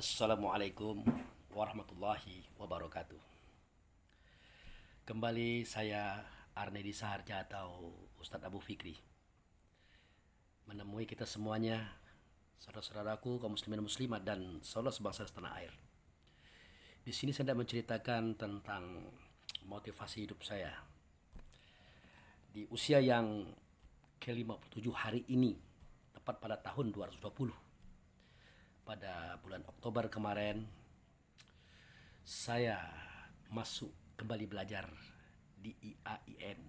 Assalamualaikum warahmatullahi wabarakatuh. Kembali saya Arnedi Saharja atau Ustadz Abu Fikri menemui kita semuanya, saudara-saudaraku kaum muslimin dan muslimat dan saudara sebangsa setanah air. Di sini saya hendak menceritakan tentang motivasi hidup saya di usia yang ke-57 hari ini, tepat pada tahun 2020. Pada bulan Oktober kemarin, saya masuk kembali belajar di IAIN.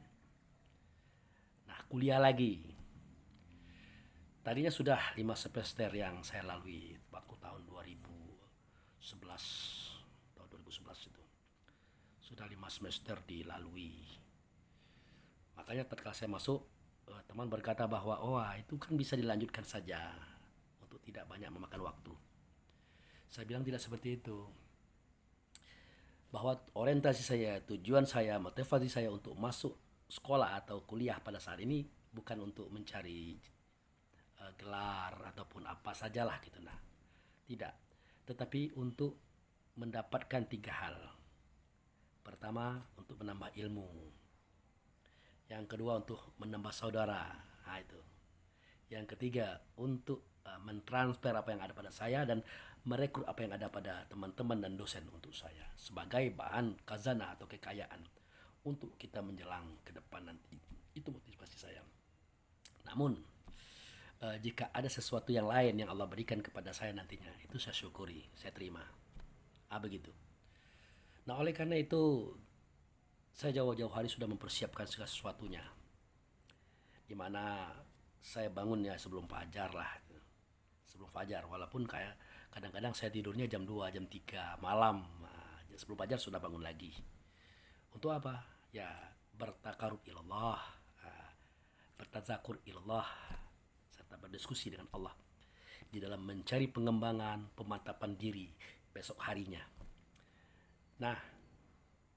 Nah, kuliah lagi. Tadinya sudah 5 semester yang saya lalui waktu tahun 2011, tahun 2011 itu. Sudah 5 semester dilalui. Makanya ketika saya masuk, teman berkata bahwa itu kan bisa dilanjutkan saja untuk tidak banyak memakan waktu. Saya bilang tidak seperti itu. Bahwa orientasi saya, tujuan saya, motivasi saya untuk masuk sekolah atau kuliah pada saat ini bukan untuk mencari gelar ataupun apa sajalah gitu, nah. Tidak. Tetapi untuk mendapatkan 3 hal. Pertama, untuk menambah ilmu. Yang kedua, untuk menambah saudara. Nah, itu. Yang ketiga, untuk mentransfer apa yang ada pada saya dan merekrut apa yang ada pada teman-teman dan dosen untuk saya sebagai bahan khazanah atau kekayaan untuk kita menjelang ke depan nanti. Itu motivasi saya. Namun jika ada sesuatu yang lain yang Allah berikan kepada saya nantinya, itu saya syukuri, saya terima. Begitu. Nah, oleh karena itu saya jauh-jauh hari sudah mempersiapkan segala sesuatunya. Dimana saya bangun ya sebelum fajar lah. Sebelum fajar, walaupun kayak kadang-kadang saya tidurnya jam 2, jam 3 malam. Nah, sebelum fajar sudah bangun lagi. Untuk apa? Ya, bertakarub ilallah, bertazakur ilallah, serta berdiskusi dengan Allah di dalam mencari pengembangan, pemantapan diri besok harinya. Nah,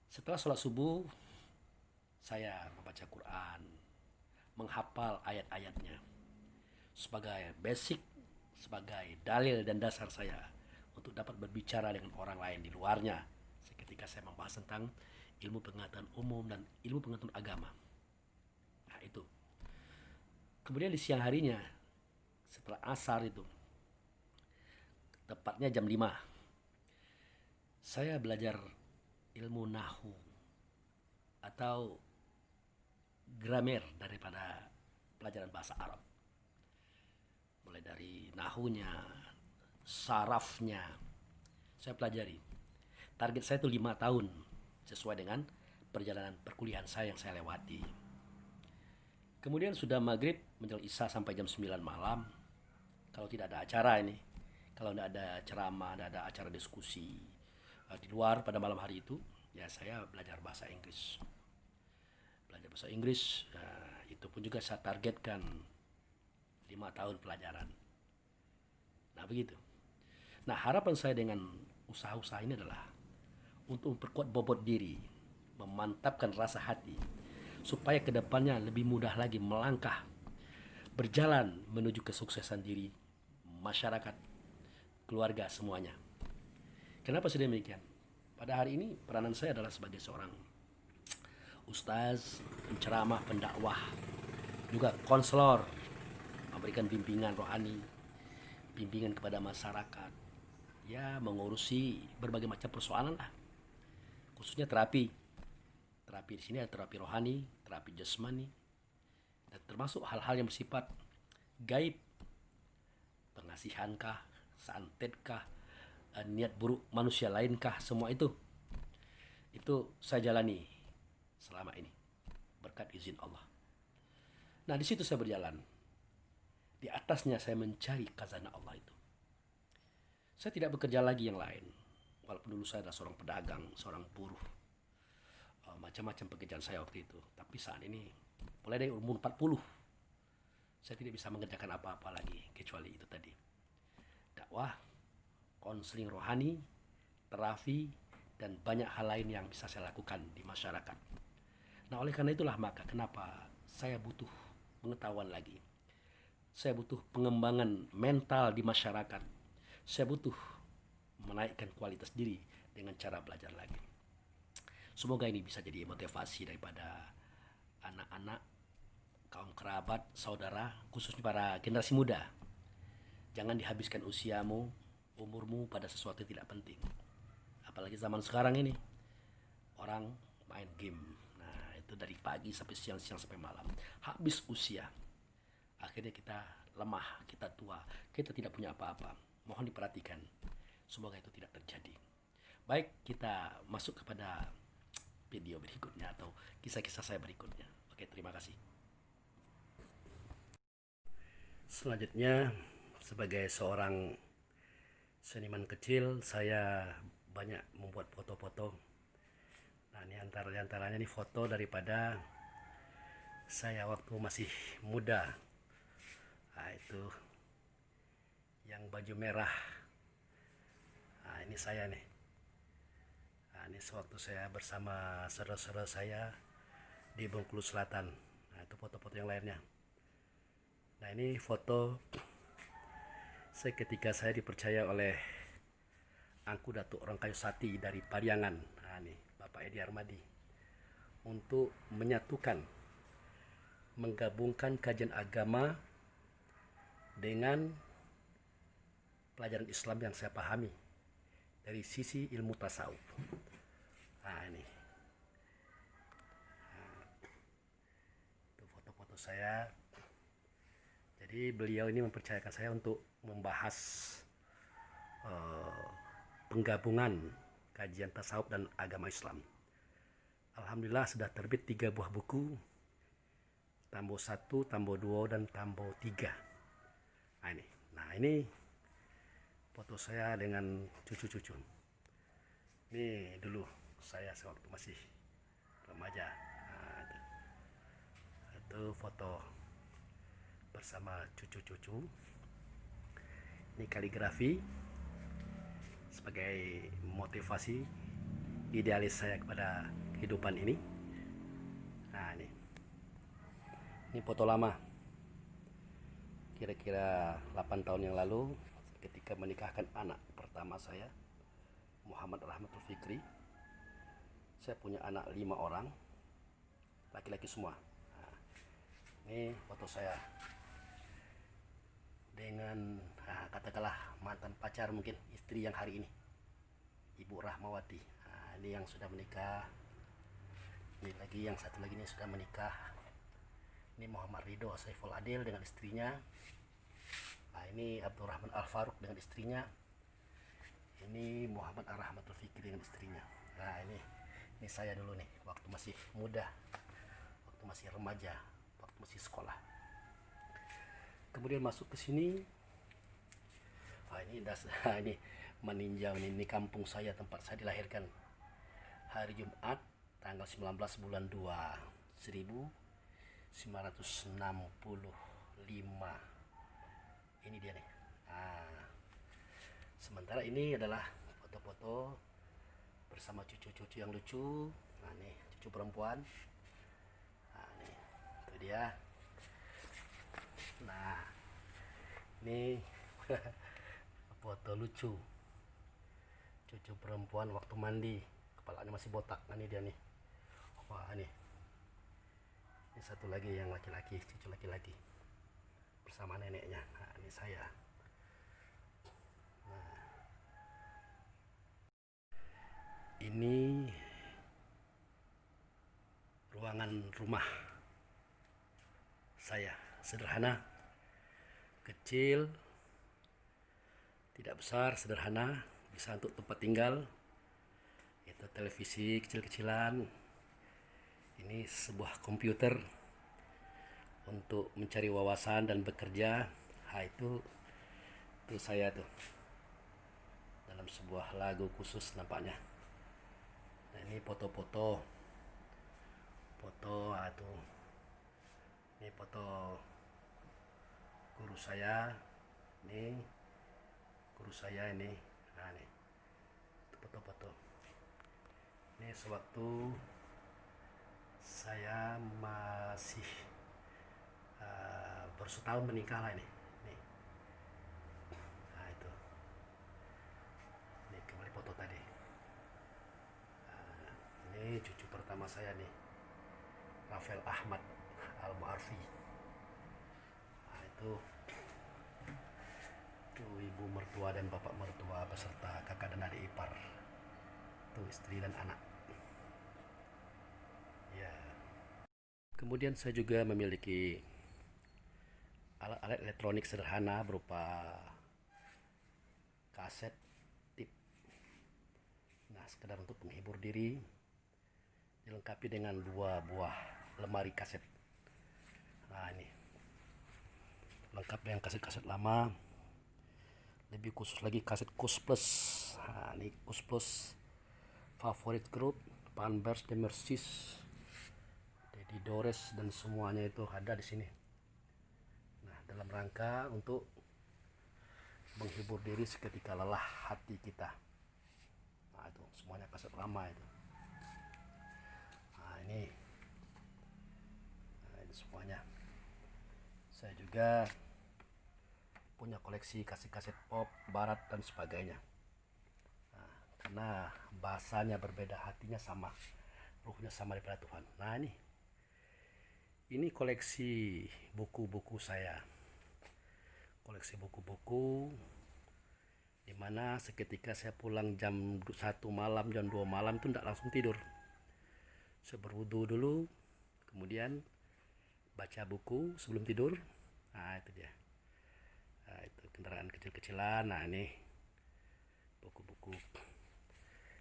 setelah sholat subuh, saya membaca Quran, menghafal ayat-ayatnya sebagai basic, sebagai dalil dan dasar saya untuk dapat berbicara dengan orang lain di luarnya ketika saya membahas tentang ilmu pengetahuan umum dan ilmu pengetahuan agama. Nah, itu. Kemudian di siang harinya, setelah asar itu, tepatnya jam 5, saya belajar ilmu nahu atau grammar daripada pelajaran bahasa Arab. Mulai dari nahunya, sarafnya, saya pelajari. Target saya itu 5 tahun sesuai dengan perjalanan perkuliahan saya yang saya lewati. Kemudian sudah maghrib menjelang isya sampai jam 9 malam. Kalau tidak ada acara ini, kalau tidak ada ceramah, tidak ada acara diskusi di luar pada malam hari itu, ya saya belajar bahasa Inggris. Belajar bahasa Inggris, itu pun juga saya targetkan 5 tahun pelajaran. Nah, begitu. Nah, harapan saya dengan usaha-usaha ini adalah untuk memperkuat bobot diri, memantapkan rasa hati, supaya kedepannya lebih mudah lagi melangkah, berjalan menuju kesuksesan diri, masyarakat, keluarga, semuanya. Kenapa sudah demikian? Pada hari ini peranan saya adalah sebagai seorang ustaz, penceramah, pendakwah, juga konselor, memberikan bimbingan rohani, bimbingan kepada masyarakat, ya mengurusi berbagai macam persoalan lah, khususnya terapi. Terapi di sini ada terapi rohani, terapi jasmani, dan termasuk hal-hal yang bersifat gaib, pengasihankah, santetkah, niat buruk manusia lainkah, semua itu saya jalani selama ini berkat izin Allah. Nah, di situ saya berjalan. Di atasnya saya mencari khazanah Allah itu. Saya tidak bekerja lagi yang lain. Walaupun dulu saya adalah seorang pedagang, seorang buruh, macam-macam pekerjaan saya waktu itu. Tapi saat ini, mulai dari umur 40, saya tidak bisa mengerjakan apa-apa lagi kecuali itu tadi. Dakwah, konseling rohani, terapi, dan banyak hal lain yang bisa saya lakukan di masyarakat. Nah, oleh karena itulah maka kenapa saya butuh pengetahuan lagi. Saya butuh pengembangan mental di masyarakat. Saya butuh menaikkan kualitas diri dengan cara belajar lagi. Semoga ini bisa jadi motivasi daripada anak-anak, kaum kerabat, saudara, khususnya para generasi muda. Jangan dihabiskan usiamu, umurmu pada sesuatu yang tidak penting. Apalagi zaman sekarang ini, orang main game. Nah, itu dari pagi sampai siang-siang sampai malam. Habis usia. Akhirnya kita lemah, kita tua, kita tidak punya apa-apa. Mohon diperhatikan. Semoga itu tidak terjadi. Baik, kita masuk kepada video berikutnya atau kisah-kisah saya berikutnya. Oke, terima kasih. Selanjutnya, sebagai seorang seniman kecil, saya banyak membuat foto-foto. Nah, ini antaranya nih foto daripada saya waktu masih muda. Nah, itu yang baju merah. Nah, ini saya nih. Nah, ini sewaktu saya bersama saudara-saudara saya di Bengkulu Selatan. Nah, itu foto-foto yang lainnya. Nah, ini foto saya ketika saya dipercaya oleh Angku Datuk Orang Kayu Sati dari Pariangan. Nah, ini Bapak Edi Armadi untuk menyatukan, menggabungkan kajian agama dengan pelajaran Islam yang saya pahami dari sisi ilmu tasawuf. Nah, ini itu foto-foto saya. Jadi beliau ini mempercayakan saya untuk membahas penggabungan kajian tasawuf dan agama Islam. Alhamdulillah sudah terbit 3 buah buku, Tambo 1, Tambo 2, dan Tambo 3. Nah ini foto saya dengan cucu-cucu. Ini dulu saya sewaktu masih remaja. Nah, itu foto bersama cucu-cucu. Ini kaligrafi sebagai motivasi idealis saya kepada kehidupan ini. Nah, ini foto lama, kira-kira 8 tahun yang lalu ketika menikahkan anak pertama saya, Muhammad Rahmatul Fikri. Saya punya anak 5 orang, laki-laki semua. Nah, ini foto saya dengan katakanlah mantan pacar, mungkin istri yang hari ini, Ibu Rahmawati. Nah, ini yang sudah menikah. Ini lagi yang satu lagi ini sudah menikah. Ini Muhammad Ridho Saiful Adil dengan istrinya. Nah, ini Abdurrahman Al-Faruq dengan istrinya. Ini Muhammad Ar-Rahmatul Fikri dengan istrinya. Nah, ini saya dulu nih, waktu masih muda, waktu masih remaja, waktu masih sekolah. Kemudian masuk ke sini. Ini meninjau ini kampung saya, tempat saya dilahirkan. Hari Jumat tanggal 19 bulan 2 1965. Ini dia nih. Nah, sementara ini adalah foto-foto bersama cucu-cucu yang lucu. Nah, nih cucu perempuan. Nah, nih itu dia. Nah, ini foto lucu cucu perempuan waktu mandi, kepalanya masih botak. Nah, ini dia nih. Wah, ini satu lagi yang laki-laki, cucu laki-laki bersama neneknya. Nah, ini saya. Nah, ini ruangan rumah saya, sederhana, kecil, tidak besar, sederhana, bisa untuk tempat tinggal. Itu televisi kecil-kecilan. Ini sebuah komputer untuk mencari wawasan dan bekerja. Nah, itu saya tuh dalam sebuah lagu khusus nampaknya. Nah, ini foto-foto atau ini foto guru saya. Ini guru saya ini. Nah, ini foto-foto. Ini sewaktu saya masih baru setahun menikah lah ini. Nah, itu. Ini saya nih, Rafael Ahmad Al-Mu'arfi. Nah, itu ibu mertua dan bapak mertua beserta kakak dan adik ipar. Itu istri dan anak. Ya. Kemudian saya juga memiliki alat-alat elektronik sederhana berupa kaset tip. Nah, sekedar untuk menghibur diri, dilengkapi dengan 2 buah lemari kaset. Nah, ini lengkap dengan kaset-kaset lama. Lebih khusus lagi kaset Kus Plus. Nah, ini Kus Plus Favorit Group, Panbers, Demersis, Dedi Dores, dan semuanya itu ada di sini. Nah, dalam rangka untuk menghibur diri seketika lelah hati kita. Nah, itu semuanya kaset lama itu. Nah, ini semuanya. Saya juga punya koleksi kaset-kaset pop, barat, dan sebagainya. Nah, karena bahasanya berbeda, hatinya sama, ruhnya sama daripada Tuhan. Nah, ini koleksi buku-buku saya. Koleksi buku-buku dimana seketika saya pulang jam 1 malam, jam 2 malam itu tidak langsung tidur. Saya berwudu dulu, kemudian baca buku sebelum tidur. Nah, itu dia. Nah, itu kendaraan kecil-kecilan. Nah, ini buku-buku.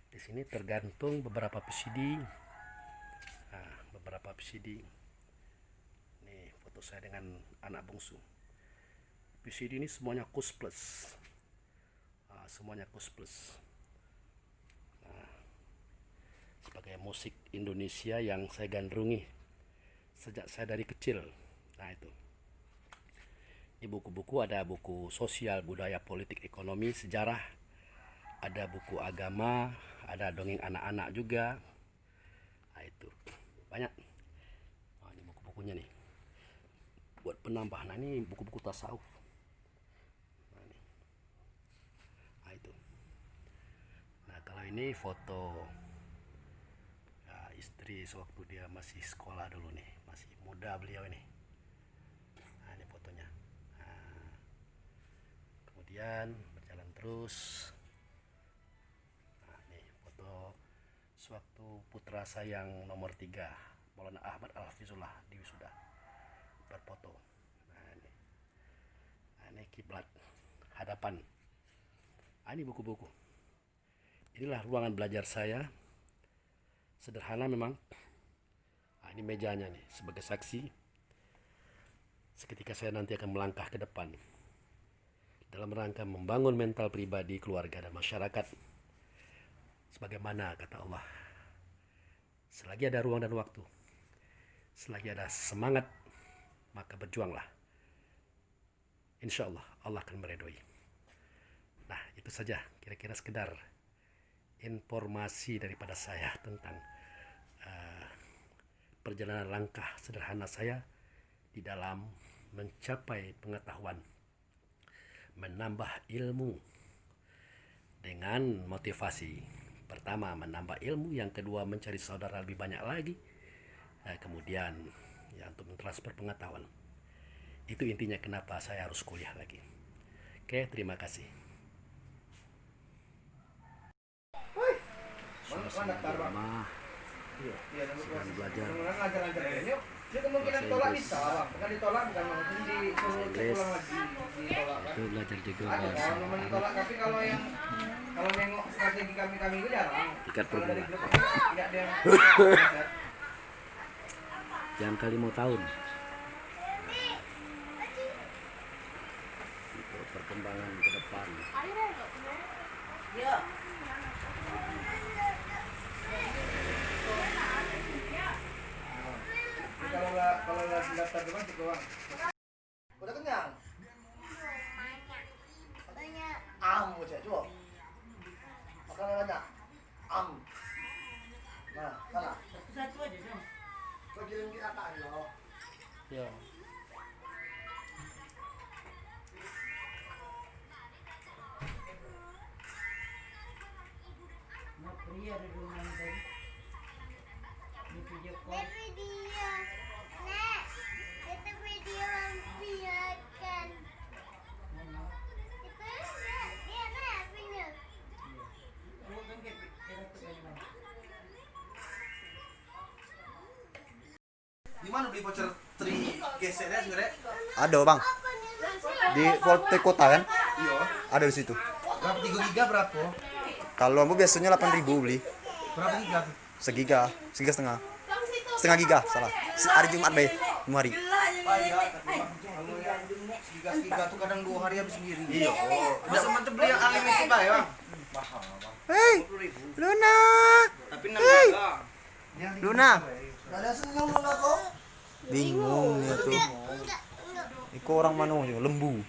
Di sini tergantung beberapa PCD. Nah, beberapa PCD. Nih foto saya dengan anak bungsu. PCD ini semuanya Kus Plus. Nah, semuanya Kus Plus. Nah, sebagai musik Indonesia yang saya gandrungi sejak saya dari kecil. Nah, itu. Di buku-buku ada buku sosial, budaya, politik, ekonomi, sejarah. Ada buku agama, ada dongeng anak-anak juga. Nah, itu. Banyak. Nah, ini buku-bukunya nih. Buat penambah. Nah, ini buku-buku tasawuf. Nah, itu. Nah, kalau ini foto ya, istri sewaktu dia masih sekolah dulu nih, masih muda beliau ini. Nah, ini fotonya. Nah, kemudian berjalan terus. Nah, ini foto sewaktu putra saya yang nomor 3, Maulana Ahmad Al-Hafizullah, di wisuda berfoto. Nah, ini kiblat hadapan. Nah, ini buku-buku. Inilah ruangan belajar saya. Sederhana memang. Nah, ini mejanya nih sebagai saksi. Seketika saya nanti akan melangkah ke depan dalam rangka membangun mental pribadi, keluarga, dan masyarakat. Sebagaimana kata Allah, selagi ada ruang dan waktu, selagi ada semangat, maka berjuanglah. Insya Allah, Allah akan meridhoi. Nah, itu saja kira-kira sekedar informasi daripada saya tentang perjalanan langkah sederhana saya di dalam mencapai pengetahuan, menambah ilmu dengan motivasi. Pertama, menambah ilmu. Yang kedua, mencari saudara lebih banyak lagi. Kemudian, ya, untuk mentransfer pengetahuan. Itu intinya kenapa saya harus kuliah lagi. Oke, terima kasih. Suasana di rumah, sedang belajar bahasa Inggris. Itu belajar juga bahasa Arab. Tapi kalau nengok strategi kami itu jarang. Tingkat perguna. Jangan kali mau tahun. Untuk perkembangan ke depan. Ya. Kalau nggak daftar depan cukup doang. Udah kenyang? Bocah coba. Makan banyak. Nah, sana. Satu aja dong. Kau kirim kita tak loh. Ya. Mau pria ada rumah tadi. video. Nek, itu video membiarkan. Itu dia nek video. Di mana beli voucher 3 geseknya sebenarnya? Ada bang, di Volte Kota kan? Iya. Ada di situ. Berapa 3 giga berapa? Kalau aku biasanya 8.000 beli. Berapa giga? Segiga setengah. Setengah giga, salah. Hari Jumat bay, 5 hari. Pak ya, tapi kalau yang giga tuh kadang 2 hari habis sendiri. Iya. Masa mantep beli yang unlimited Pak ya, Bang? Mahal, Bang. Hei, Luna. Tapi 6 Hey. giga. Luna. Gak ada senyum Luna kok. Bingung ya tuh. Iko orang mana sih? Lembu.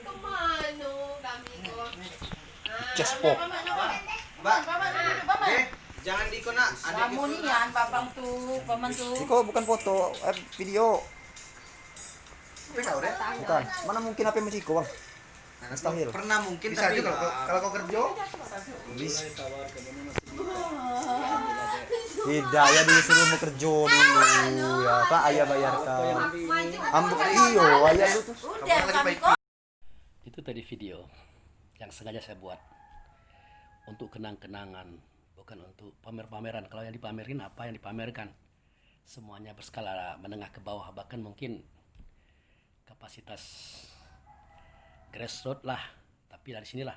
Kemana kami kok? Cespok. Mbak. Jangan diikut nak. Kamu nih ya, papang tuh, paman tuh. Iko bukan foto, video. Tapi kau deh. Bukan. Mana mungkin HP masih Iko bang? Mustahil. Pernah mungkin bisa tapi kalau kau kerja Bisa. Tidak ya disuruh mau kerja dulu ya Pak ayah bayarkan. Ambek iyo ayah lu tuh. Udah kami kok. Itu tadi video yang sengaja saya buat untuk kenang-kenangan, bukan untuk pamer-pameran. Kalau yang dipamerin apa yang dipamerkan? Semuanya berskala menengah ke bawah, bahkan mungkin kapasitas grassroots lah. Tapi dari sinilah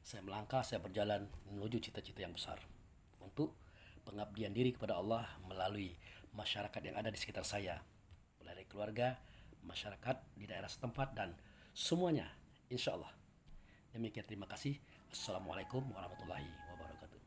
saya melangkah, saya berjalan menuju cita-cita yang besar untuk pengabdian diri kepada Allah melalui masyarakat yang ada di sekitar saya, mulai dari keluarga, masyarakat di daerah setempat, dan semuanya insya Allah. Demikian, terima kasih. Assalamualaikum warahmatullahi wabarakatuh.